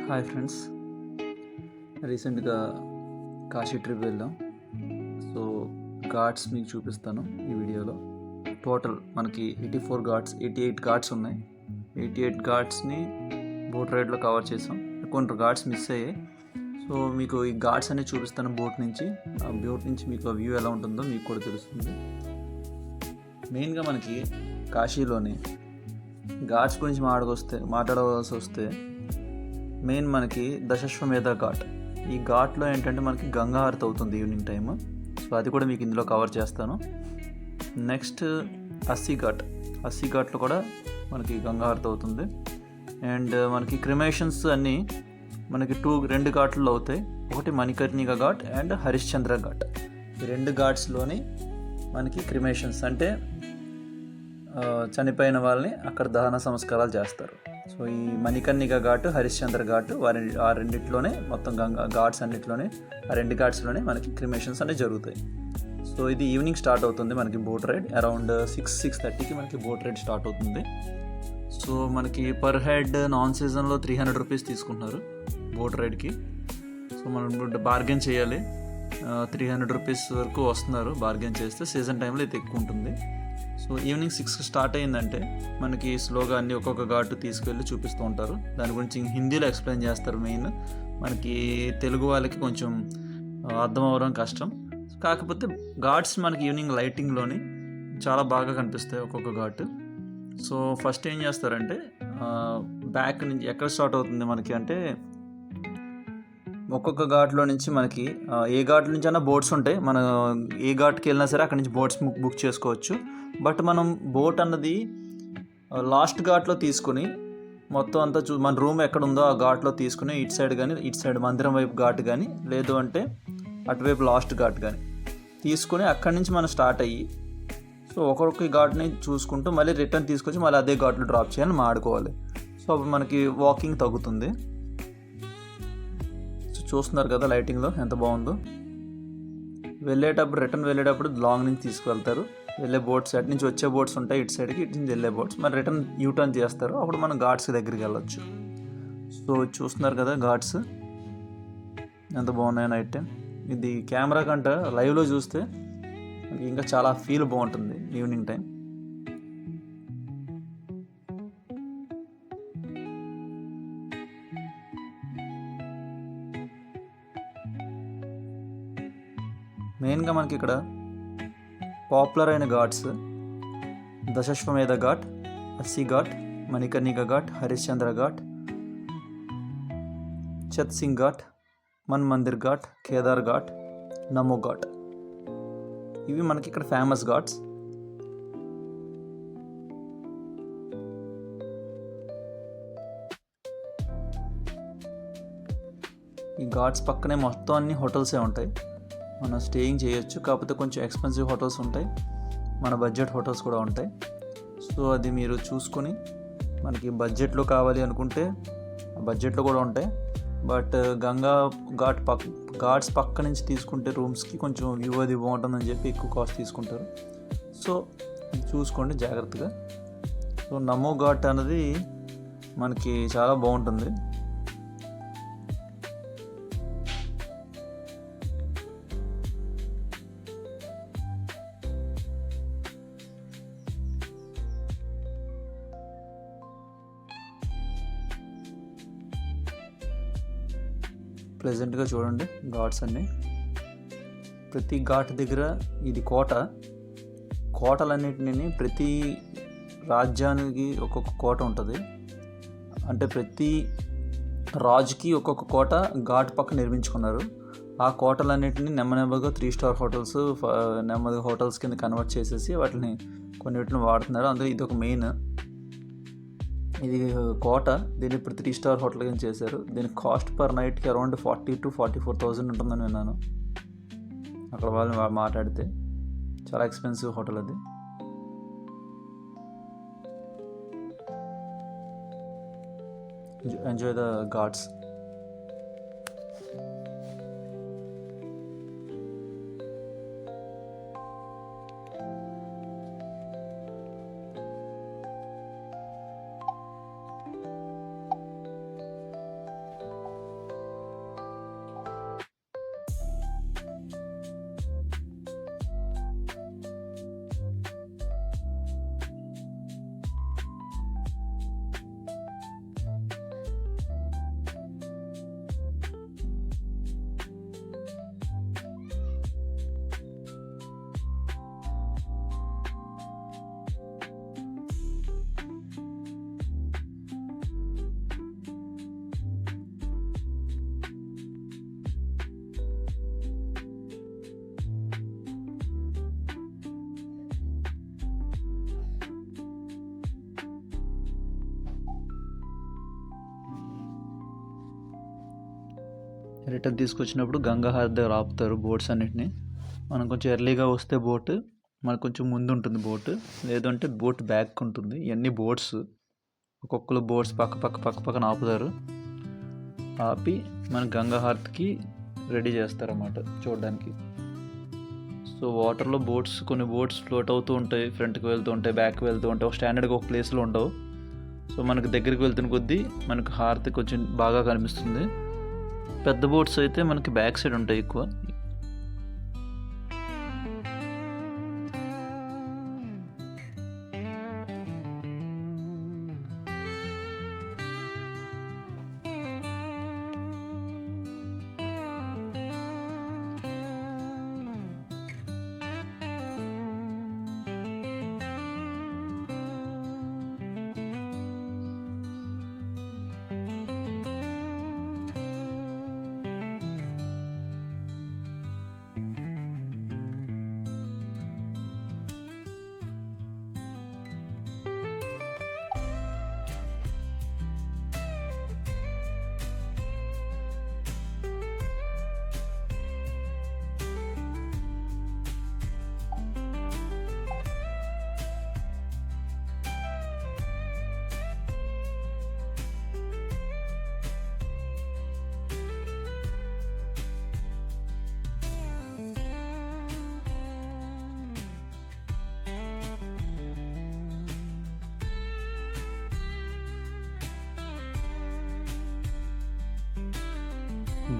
Hi friends. రీసెంట్గా Kashi trip వెళ్ళాం. So Ghats మీకు చూపిస్తాను ఈ వీడియోలో. టోటల్ మనకి 88 ఘాట్స్ ఉన్నాయి. 88 ఘాట్స్ని బోట్ రైడ్లో కవర్ చేసాం. కొన్ని ఘాట్స్ మిస్ అయ్యాయి. సో మీకు ఈ ఘాట్స్ అన్ని చూపిస్తాను బోట్ నుంచి. ఆ బోట్ నుంచి మీకు వ్యూ ఎలా ఉంటుందో మీకు కూడా తెలుస్తుంది. మెయిన్గా మనకి కాశీలోని ఘాట్స్ గురించి మాట్లాడవలసి వస్తే మెయిన్ మనకి దశాశ్వమేధ ఘాట్. ఈ ఘాట్లో ఏంటంటే మనకి గంగా హారతి అవుతుంది ఈవినింగ్ టైమ్. సో అది కూడా మీకు ఇందులో కవర్ చేస్తాను. నెక్స్ట్ అస్సీ ఘాట్లో కూడా మనకి గంగా హారతి అవుతుంది. అండ్ మనకి క్రిమేషన్స్ అన్నీ మనకి రెండు ఘాట్లలో అవుతాయి. ఒకటి మణికర్ణిక ఘాట్ అండ్ హరిశ్చంద్ర ఘాట్. ఈ రెండు ఘాట్స్లోని మనకి క్రిమేషన్స్ అంటే చనిపోయిన వాళ్ళని అక్కడ దహన సంస్కారాలు చేస్తారు. సో ఈ మణికర్ణిక ఘాట్, హరిశ్చంద్ర ఘాట్ ఆ రెండిట్లోనే మొత్తం ఘాట్స్ అన్నిట్లోనే ఆ రెండు ఘాట్స్లోనే మనకి క్రిమేషన్స్ అనేవి జరుగుతాయి. సో ఇది ఈవినింగ్ స్టార్ట్ అవుతుంది మనకి బోట్ రైడ్. అరౌండ్ 6:30కి మనకి బోట్ రైడ్ స్టార్ట్ అవుతుంది. సో మనకి పర్ హెడ్ నాన్ సీజన్లో 300 రూపీస్ తీసుకుంటున్నారు బోట్ రైడ్కి. సో మనం బార్గెన్ చేయాలి. 300 రూపీస్ వరకు వస్తున్నారు బార్గెన్ చేస్తే. సీజన్ టైంలో ఇది ఎక్కువ ఉంటుంది. సో ఈవినింగ్ 6కి స్టార్ట్ అయిందంటే మనకి స్లోగా అన్ని ఒక్కొక్క ఘాటు తీసుకెళ్ళి చూపిస్తూ ఉంటారు. దాని గురించి హిందీలో ఎక్స్ప్లెయిన్ చేస్తారు. మెయిన్ మనకి తెలుగు వాళ్ళకి కొంచెం అర్థం అవ్వడం కష్టం. కాకపోతే ఘాట్స్ మనకి ఈవినింగ్ లైటింగ్లోని చాలా బాగా కనిపిస్తాయి ఒక్కొక్క ఘాటు. సో ఫస్ట్ ఏం చేస్తారంటే బ్యాక్ నుంచి ఎక్కడ స్టార్ట్ అవుతుంది మనకి అంటే ఒక్కొక్క ఘాట్లో నుంచి మనకి ఏ ఘాట్ నుంచి అయినా బోట్స్ ఉంటాయి. మనం ఏ ఘాట్కి వెళ్ళినా సరే అక్కడి నుంచి బోట్స్ బుక్ చేసుకోవచ్చు. బట్ మనం బోట్ అన్నది లాస్ట్ ఘాట్లో తీసుకుని మొత్తం అంతా మన రూమ్ ఎక్కడ ఉందో ఆ ఘాట్లో తీసుకుని ఇటు సైడ్ మందిరం వైపు ఘాట్ కానీ లేదు అంటే అటువైపు లాస్ట్ ఘాట్ కానీ తీసుకుని అక్కడి నుంచి మనం స్టార్ట్ అయ్యి సో ఒక్కొక్క ఘాట్ని చూసుకుంటూ మళ్ళీ రిటర్న్ తీసుకొచ్చి మళ్ళీ అదే ఘాట్లో డ్రాప్ చేయాలని మాడుకోవాలి. సో అప్పుడు మనకి వాకింగ్ తగ్గుతుంది. సో చూస్తున్నారు కదా లైటింగ్లో ఎంత బాగుందో. రిటర్న్ వెళ్ళేటప్పుడు లాంగ్ నుంచి తీసుకువెళ్తారు. వెళ్ళే బోట్స్ అటు నుంచి వచ్చే బోట్స్ ఉంటాయి ఇటు సైడ్కి, ఇటు నుంచి వెళ్ళే బోట్స్ మరి రిటర్న్ యూటర్న్ చేస్తారు. అప్పుడు మనం ఘాట్స్ దగ్గరికి వెళ్ళొచ్చు. సో చూస్తున్నారు కదా ఘాట్స్ ఎంత బాగున్నాయి నైట్ టైం. ఇది కెమెరా కంటే లైవ్లో చూస్తే ఇంకా చాలా ఫీల్ బాగుంటుంది ఈవినింగ్ టైం. మెయిన్గా మనకి ఇక్కడ పాపులర్ అయిన ఘాట్స్ దశాశ్వమేధ ఘాట్, అస్సీ ఘాట్, మణికర్ణిక ఘాట్, హరిశ్చంద్ర ఘాట్, చత్సింగ్ ఘాట్, మన్ మందిర్ ఘాట్, కేదార్ ఘాట్, నమో ఘాట్. ఇవి మనకి ఇక్కడ ఫేమస్ ఘాట్స్. ఈ ఘాట్స్ పక్కనే మొత్తం అన్ని హోటల్సే ఉంటాయి. మనం స్టేయింగ్ చేయొచ్చు. కాకపోతే కొంచెం ఎక్స్పెన్సివ్ హోటల్స్ ఉంటాయి, మన బడ్జెట్ హోటల్స్ కూడా ఉంటాయి. సో అది మీరు చూసుకొని మనకి బడ్జెట్లో కావాలి అనుకుంటే బడ్జెట్లో కూడా ఉంటాయి. బట్ గంగా ఘాట్స్ పక్క నుంచి తీసుకుంటే రూమ్స్కి కొంచెం వ్యూ అది బాగుంటుందని చెప్పి ఎక్కువ కాస్ట్ తీసుకుంటారు. సో చూసుకోండి జాగ్రత్తగా. సో నమో ఘాట్ అనేది మనకి చాలా బాగుంటుంది. ప్లెజెంట్గా చూడండి ఘాట్స్ అన్నీ. ప్రతి ఘాట్ దగ్గర ఇది కోటలన్నిటిని ప్రతి రాజ్యానికి ఒక్కొక్క కోట ఉంటుంది. అంటే ప్రతి రాజుకి ఒక్కొక్క కోట ఘాట్ పక్క నిర్మించుకున్నారు. ఆ కోటలన్నిటిని నెమ్మదిగా 3 స్టార్ హోటల్స్ నెమ్మది హోటల్స్ కింద కన్వర్ట్ చేసేసి కొన్నిటిని వాడుతున్నారు. అందులో ఇది ఒక మెయిన్. ఇది కోట. దీన్ని ఇప్పుడు 3 స్టార్ హోటల్ కింద చేశారు. దీని కాస్ట్ పర్ నైట్కి అరౌండ్ 40,000 to 44,000 ఉంటుందని విన్నాను అక్కడ వాళ్ళు మాట్లాడితే. చాలా ఎక్స్పెన్సివ్ హోటల్ అది. Enjoy the Ghats. రిటర్న్ తీసుకొచ్చినప్పుడు గంగా హారతి దగ్గర ఆపుతారు బోట్స్ అన్నిటిని. మనం కొంచెం ఎర్లీగా వస్తే బోట్ మనకు కొంచెం ముందు ఉంటుంది బోట్, లేదంటే బోట్ బ్యాక్ ఉంటుంది. ఇవన్నీ బోట్స్, ఒక్కొక్కరు బోట్స్ పక్కన ఆపుతారు. ఆపి మన గంగా హారతికి రెడీ చేస్తారన్నమాట చూడడానికి. సో వాటర్లో బోట్స్, కొన్ని బోట్స్ ఫ్లోట్ అవుతూ ఉంటాయి, ఫ్రంట్కి వెళ్తూ ఉంటాయి, బ్యాక్కి వెళ్తూ ఉంటాయి, ఒక స్టాండర్డ్గా ఒక ప్లేస్లో ఉండవు. సో మనకు దగ్గరికి వెళ్తున్న కొద్దీ మనకు హారతి కొంచెం బాగా కనిపిస్తుంది. పెద్ద బోట్స్ అయితే మనకి బ్యాక్ సైడ్ ఉంటాయి ఎక్కువ.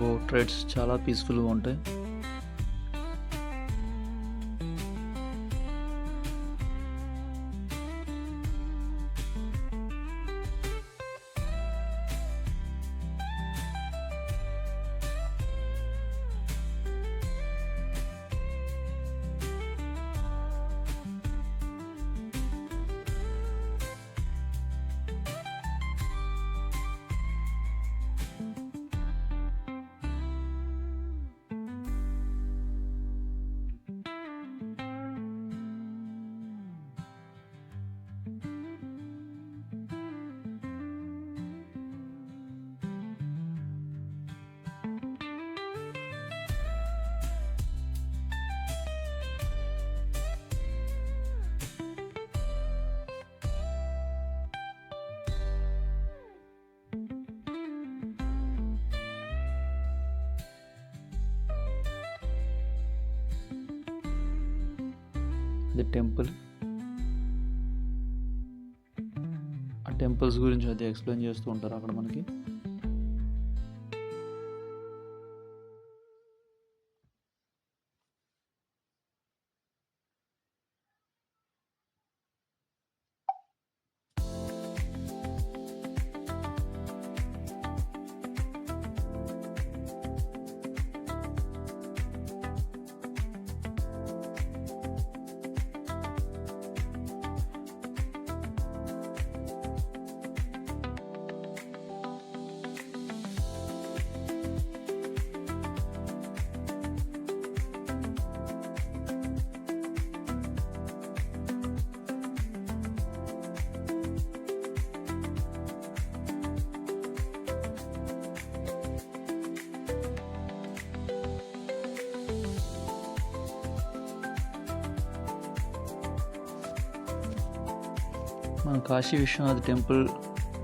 బోట్ రైడ్స్ చాలా పీస్ఫుల్గా ఉంటాయి. ఇది టెంపుల్. ఆ టెంపుల్స్ గురించి అది ఎక్స్ప్లెయిన్ చేస్తూ ఉంటారు అక్కడ మనకి. మన కాశీ విశ్వనాథ్ టెంపుల్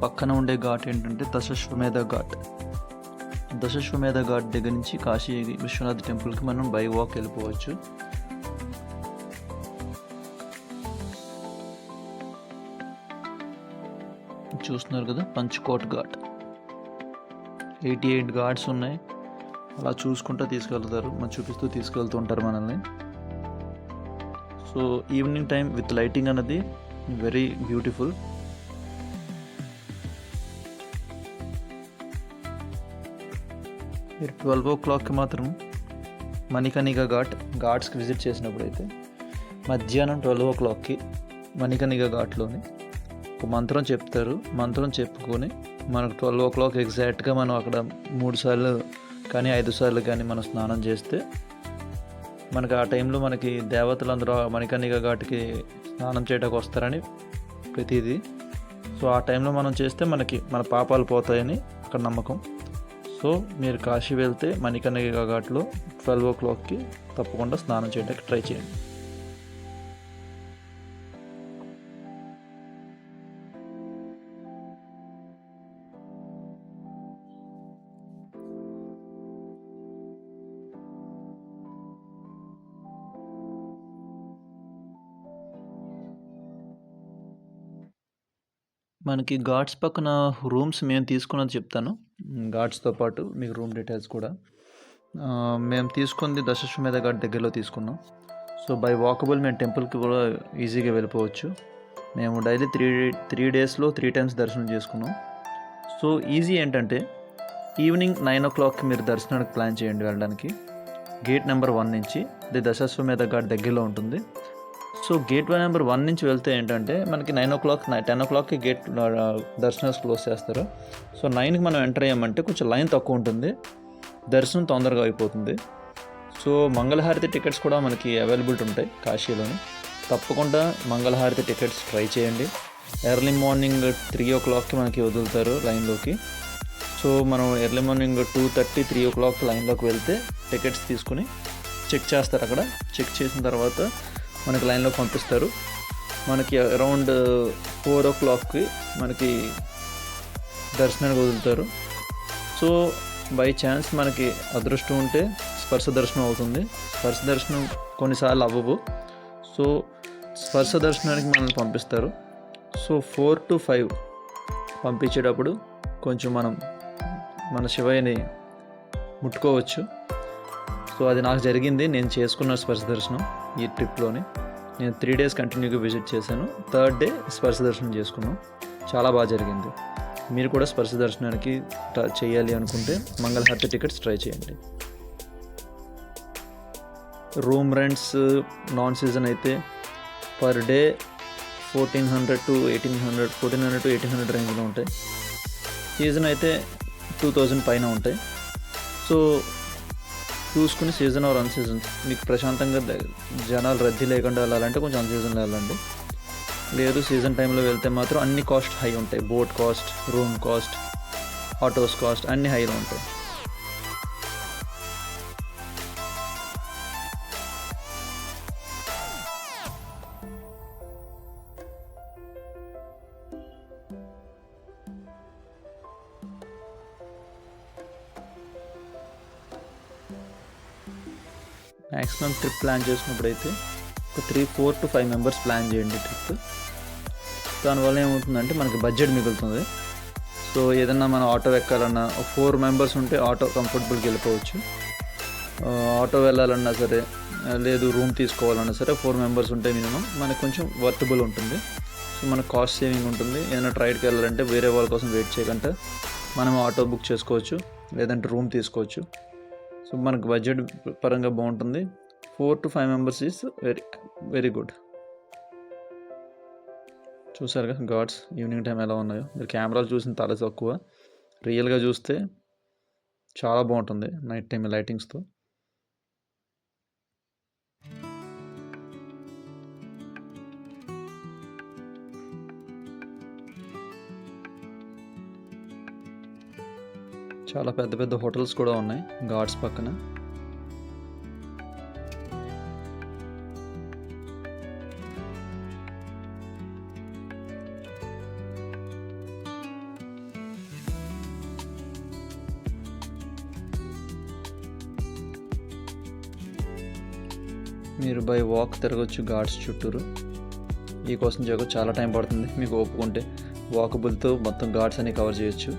పక్కన ఉండే ఘాట్ ఏంటంటే దశాశ్వమేధ ఘాట్. దశాశ్వమేధ ఘాట్ దగ్గర నుంచి కాశీ విశ్వనాథ్ టెంపుల్కి మనం బై వాక్ వెళ్ళిపోవచ్చు. చూస్తున్నారు కదా, పంచకోట్ ఘాట్. 88 ఘాట్స్ ఉన్నాయి. అలా చూసుకుంటూ తీసుకెళ్తారు, మనం చూపిస్తూ తీసుకెళ్తూ ఉంటారు మనల్ని. So evening time with lighting అన్నది వెరీ బ్యూటిఫుల్. మీరు 12 o'clockకి మాత్రం మణికర్ణిక ఘాట్స్కి విజిట్ చేసినప్పుడు అయితే మధ్యాహ్నం 12 o'clockకి మణికర్ణిక ఘాట్లోని ఒక మంత్రం చెప్తారు. మంత్రం చెప్పుకొని మనకు 12 o'clock ఎగ్జాక్ట్గా మనం అక్కడ 3 సార్లు కానీ 5 సార్లు కానీ మనం స్నానం చేస్తే మనకి ఆ టైంలో మనకి దేవతలందరూ మణికర్ణిక ఘాట్కి స్నానం చేయడానికి వస్తారని ప్రతిదీ. సో ఆ టైంలో మనం చేస్తే మనకి మన పాపాలు పోతాయని అక్కడ నమ్మకం. సో మీరు కాశీ వెళ్తే మణికర్ణిక ఘాట్లో 12 o'clockకి తప్పకుండా స్నానం చేయడానికి ట్రై చేయండి. మనకి ఘాట్స్ పక్కన రూమ్స్ మేము తీసుకున్నది చెప్తాను. ఘాట్స్తో పాటు మీకు రూమ్ డీటెయిల్స్ కూడా. మేము తీసుకుంది దశాశ్వమేధ ఘాట్ దగ్గరలో తీసుకున్నాం. సో బై వాకబుల్ మేము టెంపుల్కి కూడా ఈజీగా వెళ్ళిపోవచ్చు. మేము డైలీ 3 daysలో 3 times దర్శనం చేసుకున్నాం. సో ఈజీ ఏంటంటే ఈవినింగ్ 9 o'clockకి మీరు దర్శనానికి ప్లాన్ చేయండి వెళ్ళడానికి. గేట్ నెంబర్ 1 నుంచి, అది దశాశ్వమేధ ఘాట్ దగ్గరలో ఉంటుంది. సో గేట్ నెంబర్ 1 నుంచి వెళ్తే ఏంటంటే మనకి 9 o'clock 10 o'clockకి గేట్ దర్శనాలు క్లోజ్ చేస్తారు. సో 9కి మనం ఎంటర్ అయ్యామంటే కొంచెం లైన్ తక్కువ ఉంటుంది, దర్శనం తొందరగా అయిపోతుంది. సో మంగళహారతి టికెట్స్ కూడా మనకి అవైలబిలిటీ ఉంటాయి కాశీలోని. తప్పకుండా మంగళహారతి టికెట్స్ ట్రై చేయండి. ఎర్లీ మార్నింగ్ 3 o'clockకి మనకి వదులుతారు లైన్లోకి. సో మనం ఎర్లీ మార్నింగ్ 2:30, 3 o'clock లైన్లోకి వెళ్తే టికెట్స్ తీసుకుని చెక్ చేస్తారు. అక్కడ చెక్ చేసిన తర్వాత మనకి లైన్లో పంపిస్తారు. మనకి అరౌండ్ 4 o'clockకి మనకి దర్శనానికి వదులుతారు. సో బై ఛాన్స్ మనకి అదృష్టం ఉంటే స్పర్శ దర్శనం అవుతుంది. స్పర్శ దర్శనం కొన్నిసార్లు అవ్వవు. సో స్పర్శ దర్శనానికి మనల్ని పంపిస్తారు. సో 4 to 5 పంపించేటప్పుడు కొంచెం మనం మన శివయ్యని ముట్టుకోవచ్చు. సో అది నాకు జరిగింది, నేను చేసుకున్న స్పర్శ దర్శనం ఈ ట్రిప్లోని. నేను 3 days కంటిన్యూగా విజిట్ చేశాను. 3rd day స్పర్శ దర్శనం చేసుకున్నాం, చాలా బాగా జరిగింది. మీరు కూడా స్పర్శ దర్శనానికి చేయాలి అనుకుంటే మంగళహారతి టికెట్స్ ట్రై చేయండి. రూమ్ రెంట్స్ నాన్ సీజన్ అయితే పర్ డే 1400 to 1800 రేంజ్లో ఉంటాయి. సీజన్ అయితే 2000 పైన ఉంటాయి. సో చూసుకుని సీజన్ ఆర్ అన్సీజన్ మీకు ప్రశాంతంగా జనాలు రద్దీ లేకుండా వెళ్ళాలంటే కొంచెం అన్సీజన్లో వెళ్ళండి. లేదు సీజన్ టైంలో వెళ్తే మాత్రం అన్ని కాస్ట్ హై ఉంటాయి. Boat cost, room cost, autos cost అన్నీ హైలో ఉంటాయి. మ్యాక్సిమం ట్రిప్ ప్లాన్ చేసినప్పుడు అయితే ఒక 4 to 5 members ప్లాన్ చేయండి ట్రిప్. దానివల్ల ఏమవుతుందంటే మనకి బడ్జెట్ మిగులుతుంది. సో ఏదన్నా మనం ఆటో ఎక్కాలన్నా 4 members ఉంటే ఆటో కంఫర్టబుల్గా వెళ్ళిపోవచ్చు. ఆటో వెళ్ళాలన్నా సరే, లేదు రూమ్ తీసుకోవాలన్నా సరే 4 members ఉంటే మినిమం మనకు కొంచెం వర్తబుల్ ఉంటుంది. సో మనకు కాస్ట్ సేవింగ్ ఉంటుంది. ఏదైనా ట్రైడ్కి వెళ్ళాలంటే వేరే వాళ్ళ కోసం వెయిట్ చేయకుండా మనం ఆటో బుక్ చేసుకోవచ్చు, లేదంటే రూమ్ తీసుకోవచ్చు. సో మనకు బడ్జెట్ పరంగా బాగుంటుంది. 4 to 5 members is very good. చూసారుగా ఘాట్స్ ఈవినింగ్ టైం ఎలా ఉన్నాయో. మీరు కెమెరాలు చూసిన తల తక్కువ, రియల్గా చూస్తే చాలా బాగుంటుంది నైట్ టైం లైటింగ్స్తో. చాలా పెద్ద పెద్ద హోటల్స్ కూడా ఉన్నాయి ఘాట్స్ పక్కన. మీరు బై వాక్ తిరగచ్చు ఘాట్స్ చుట్టూరు. ఈ కోసం చాలా టైం పడుతుంది. మీకు ఒప్పుకుంటే వాకబుల్తో మొత్తం ఘాట్స్ అన్ని కవర్ చేయొచ్చు.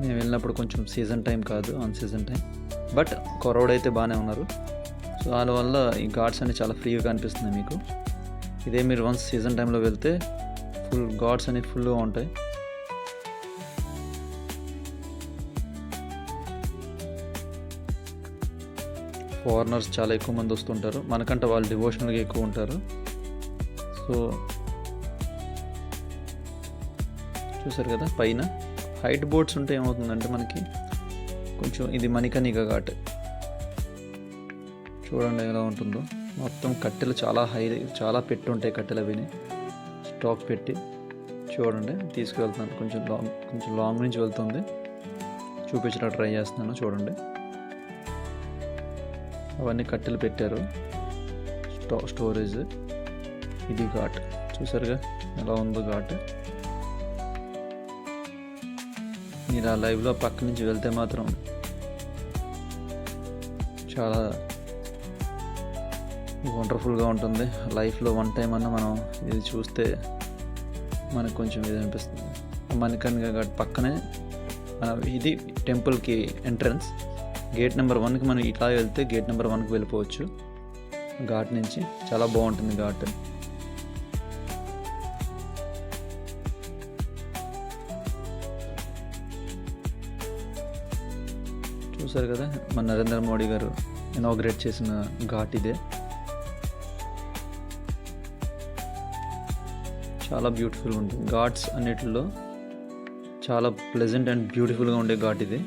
మేము వెళ్ళినప్పుడు కొంచెం సీజన్ టైం కాదు, అన్ సీజన్ టైం. బట్ క్రౌడ్ అయితే బాగానే ఉన్నారు. సో దానివల్ల ఈ ఘాట్స్ అన్ని చాలా ఫ్రీగా కనిపిస్తుంది మీకు. ఇదే మీరు వన్స్ సీజన్ టైంలో వెళ్తే ఘాట్స్ అనేవి ఫుల్గా ఉంటాయి. ఫారినర్స్ చాలా ఎక్కువ మంది వస్తుంటారు, మనకంటే వాళ్ళు డివోషనల్గా ఎక్కువ ఉంటారు. సో చూసారు కదా పైన హైట్ బోర్డ్స్ ఉంటే ఏమవుతుందంటే మనకి కొంచెం ఇది మణికర్ణిక ఘాట్ చూడండి ఎలా ఉంటుందో. మొత్తం కట్టెలు చాలా పెట్టి ఉంటాయి, కట్టెలు అవిని స్టాక్ పెట్టి. చూడండి తీసుకువెళ్తున్నాను, కొంచెం లాంగ్ నుంచి వెళ్తుంది, చూపించడానికి ట్రై చేస్తున్నాను. చూడండి అవన్నీ కట్టెలు పెట్టారు, స్టోరేజ్. ఇది ఘాట్ చూసారుగా ఎలా ఉందో ఘాట్. మీరు ఆ లైవ్లో పక్క నుంచి వెళ్తే మాత్రం చాలా వండర్ఫుల్గా ఉంటుంది. లైఫ్లో వన్ టైం అన్నా మనం ఇది చూస్తే మనకు కొంచెం ఇది అనిపిస్తుంది. మణికర్ణిక ఘాట్ పక్కనే ఇది టెంపుల్కి ఎంట్రన్స్. గేట్ నెంబర్ 1కి మనం ఇట్లా వెళ్తే గేట్ నెంబర్ 1కి వెళ్ళిపోవచ్చు ఘాట్ నుంచి. చాలా బాగుంటుంది ఘాట్. చూసారు కదా మన నరేంద్ర మోడీ గారు ఇనాగ్రేట్ చేసిన ఘాట్ ఇదే. చాలా బ్యూటిఫుల్ ఉంటుంది. ఘాట్స్ అన్నిటిలో చాలా ప్లెజెంట్ అండ్ బ్యూటిఫుల్గా ఉండే ఘాట్ ఇది.